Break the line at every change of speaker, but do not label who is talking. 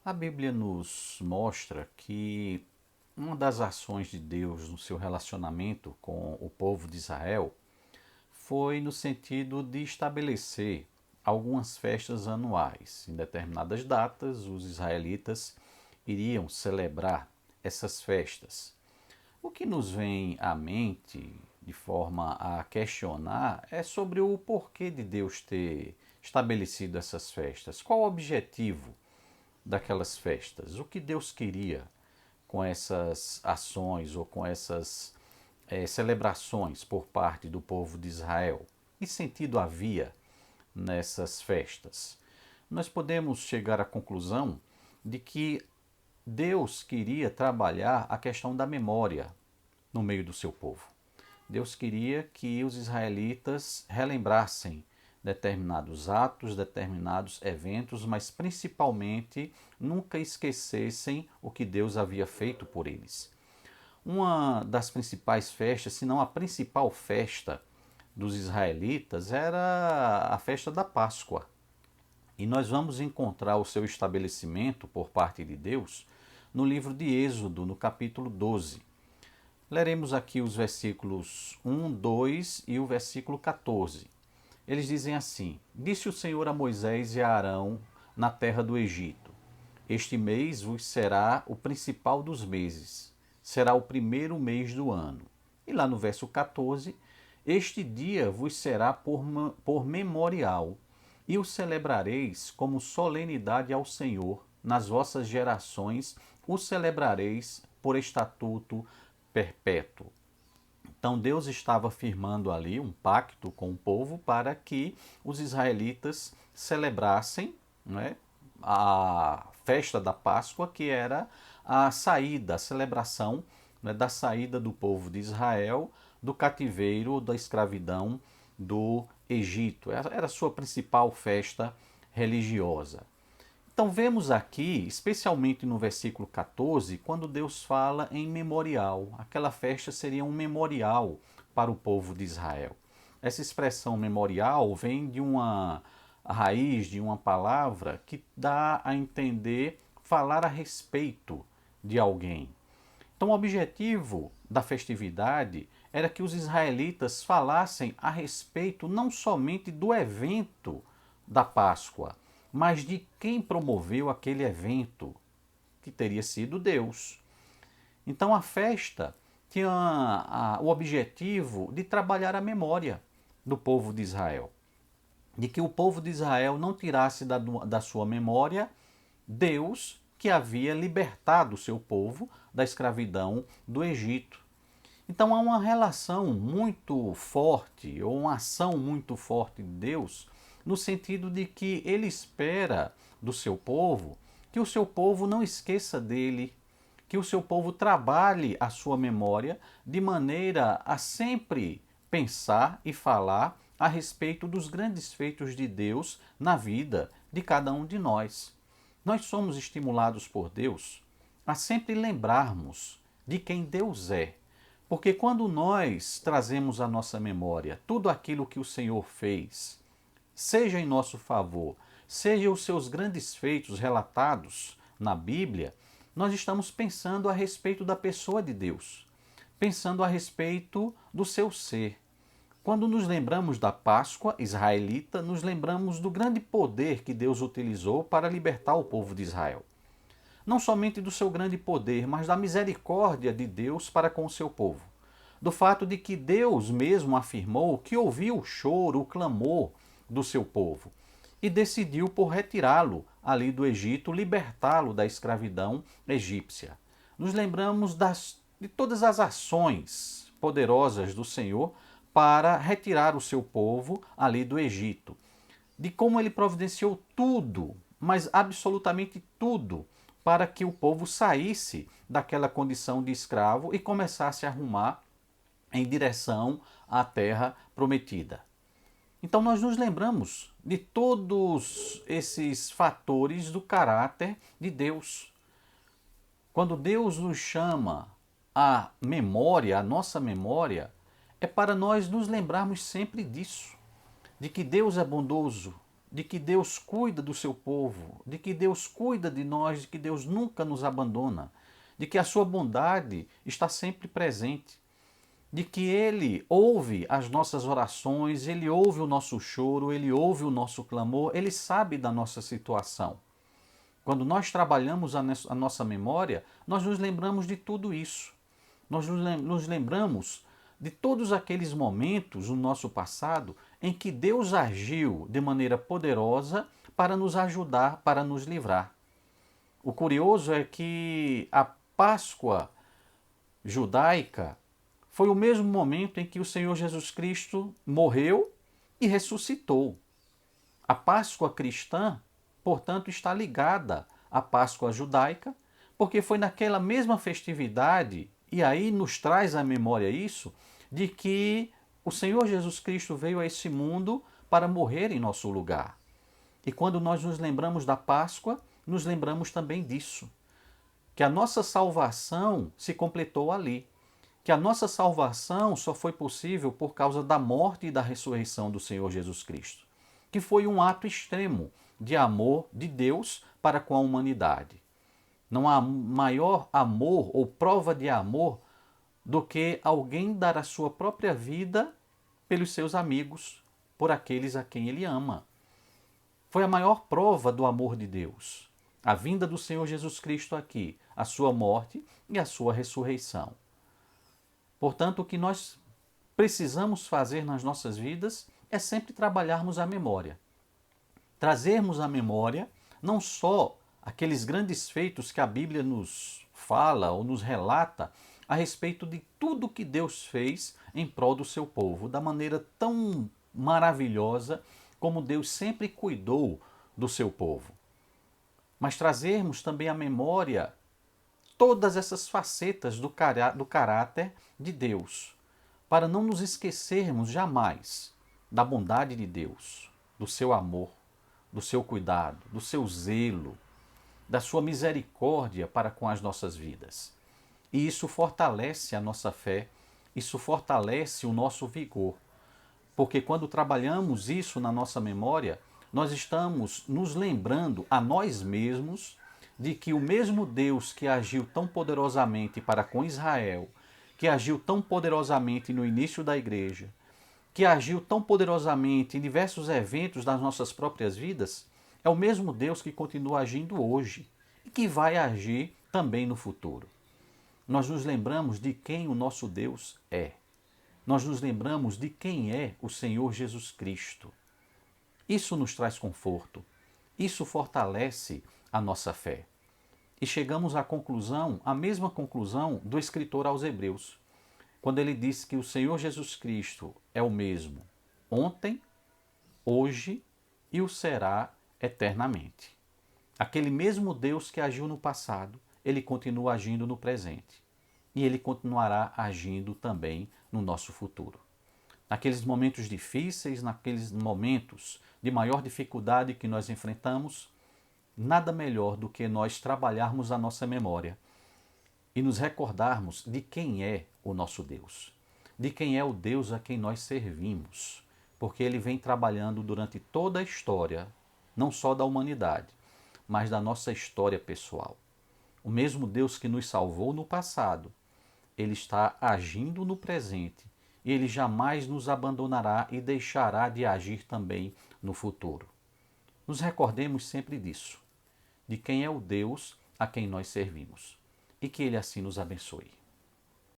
A Bíblia nos mostra que uma das ações de Deus no seu relacionamento com o povo de Israel foi no sentido de estabelecer algumas festas anuais. Em determinadas datas, os israelitas iriam celebrar essas festas. O que nos vem à mente, de forma a questionar, é sobre o porquê de Deus ter estabelecido essas festas. Qual o objetivo daquelas festas? O que Deus queria com essas ações ou com essas celebrações por parte do povo de Israel? Que sentido havia nessas festas? Nós podemos chegar à conclusão de que Deus queria trabalhar a questão da memória no meio do seu povo. Deus queria que os israelitas relembrassem determinados atos, determinados eventos, mas principalmente nunca esquecessem o que Deus havia feito por eles. Uma das principais festas, se não a principal festa dos israelitas, era a festa da Páscoa. E nós vamos encontrar o seu estabelecimento por parte de Deus no livro de Êxodo, no capítulo 12. Leremos aqui os versículos 1, 2 e o versículo 14. Eles dizem assim: Disse o Senhor a Moisés e a Arão na terra do Egito: Este mês vos será o principal dos meses, será o primeiro mês do ano. E lá no verso 14: Este dia vos será por memorial, e o celebrareis como solenidade ao Senhor. Nas vossas gerações o celebrareis por estatuto perpétuo. Então Deus estava firmando ali um pacto com o povo para que os israelitas celebrassem, né, a festa da Páscoa, que era a saída, a celebração, né, da saída do povo de Israel do cativeiro, da escravidão do Egito. Era a sua principal festa religiosa. Então vemos aqui, especialmente no versículo 14, quando Deus fala em memorial. Aquela festa seria um memorial para o povo de Israel. Essa expressão memorial vem de uma raiz, de uma palavra que dá a entender falar a respeito de alguém. Então o objetivo da festividade era que os israelitas falassem a respeito não somente do evento da Páscoa, mas de quem promoveu aquele evento, que teria sido Deus. Então a festa tinha o objetivo de trabalhar a memória do povo de Israel. De que o povo de Israel não tirasse da sua memória Deus que havia libertado o seu povo da escravidão do Egito. Então há uma relação muito forte, ou uma ação muito forte de Deus, no sentido de que ele espera do seu povo que o seu povo não esqueça dele, que o seu povo trabalhe a sua memória de maneira a sempre pensar e falar a respeito dos grandes feitos de Deus na vida de cada um de nós. Nós somos estimulados por Deus a sempre lembrarmos de quem Deus é. Porque quando nós trazemos à nossa memória tudo aquilo que o Senhor fez, seja em nosso favor, seja os seus grandes feitos relatados na Bíblia, nós estamos pensando a respeito da pessoa de Deus, pensando a respeito do seu ser. Quando nos lembramos da Páscoa israelita, nos lembramos do grande poder que Deus utilizou para libertar o povo de Israel. Não somente do seu grande poder, mas da misericórdia de Deus para com o seu povo. Do fato de que Deus mesmo afirmou que ouviu o choro, o clamor do seu povo e decidiu por retirá-lo ali do Egito, libertá-lo da escravidão egípcia. Nos lembramos de todas as ações poderosas do Senhor para retirar o seu povo ali do Egito, de como ele providenciou tudo, mas absolutamente tudo, para que o povo saísse daquela condição de escravo e começasse a arrumar em direção à terra prometida. Então nós nos lembramos de todos esses fatores do caráter de Deus. Quando Deus nos chama à memória, à nossa memória, é para nós nos lembrarmos sempre disso, de que Deus é bondoso, de que Deus cuida do seu povo, de que Deus cuida de nós, de que Deus nunca nos abandona, de que a sua bondade está sempre presente, de que Ele ouve as nossas orações, Ele ouve o nosso choro, Ele ouve o nosso clamor, Ele sabe da nossa situação. Quando nós trabalhamos a nossa memória, nós nos lembramos de tudo isso. Nós nos lembramos de todos aqueles momentos no nosso passado em que Deus agiu de maneira poderosa para nos ajudar, para nos livrar. O curioso é que a Páscoa judaica foi o mesmo momento em que o Senhor Jesus Cristo morreu e ressuscitou. A Páscoa cristã, portanto, está ligada à Páscoa judaica, porque foi naquela mesma festividade, e aí nos traz à memória isso, de que o Senhor Jesus Cristo veio a esse mundo para morrer em nosso lugar. E quando nós nos lembramos da Páscoa, nos lembramos também disso, que a nossa salvação se completou ali, que a nossa salvação só foi possível por causa da morte e da ressurreição do Senhor Jesus Cristo, que foi um ato extremo de amor de Deus para com a humanidade. Não há maior amor ou prova de amor do que alguém dar a sua própria vida pelos seus amigos, por aqueles a quem ele ama. Foi a maior prova do amor de Deus, a vinda do Senhor Jesus Cristo aqui, a sua morte e a sua ressurreição. Portanto, o que nós precisamos fazer nas nossas vidas é sempre trabalharmos a memória. Trazermos à memória não só aqueles grandes feitos que a Bíblia nos fala ou nos relata a respeito de tudo que Deus fez em prol do seu povo, da maneira tão maravilhosa como Deus sempre cuidou do seu povo. Mas trazermos também à memória todas essas facetas do caráter de Deus, para não nos esquecermos jamais da bondade de Deus, do seu amor, do seu cuidado, do seu zelo, da sua misericórdia para com as nossas vidas. E isso fortalece a nossa fé, isso fortalece o nosso vigor, porque quando trabalhamos isso na nossa memória, nós estamos nos lembrando a nós mesmos de que o mesmo Deus que agiu tão poderosamente para com Israel, que agiu tão poderosamente no início da igreja, que agiu tão poderosamente em diversos eventos das nossas próprias vidas, é o mesmo Deus que continua agindo hoje e que vai agir também no futuro. Nós nos lembramos de quem o nosso Deus é. Nós nos lembramos de quem é o Senhor Jesus Cristo. Isso nos traz conforto, isso fortalece a nossa fé. E chegamos à conclusão, a mesma conclusão do escritor aos Hebreus, quando ele diz que o Senhor Jesus Cristo é o mesmo ontem, hoje e o será eternamente. Aquele mesmo Deus que agiu no passado, ele continua agindo no presente. E ele continuará agindo também no nosso futuro. Naqueles momentos difíceis, naqueles momentos de maior dificuldade que nós enfrentamos, nada melhor do que nós trabalharmos a nossa memória e nos recordarmos de quem é o nosso Deus, de quem é o Deus a quem nós servimos, porque ele vem trabalhando durante toda a história, não só da humanidade, mas da nossa história pessoal. O mesmo Deus que nos salvou no passado, ele está agindo no presente e ele jamais nos abandonará e deixará de agir também no futuro. Nos recordemos sempre disso, de quem é o Deus a quem nós servimos, e que ele assim nos abençoe.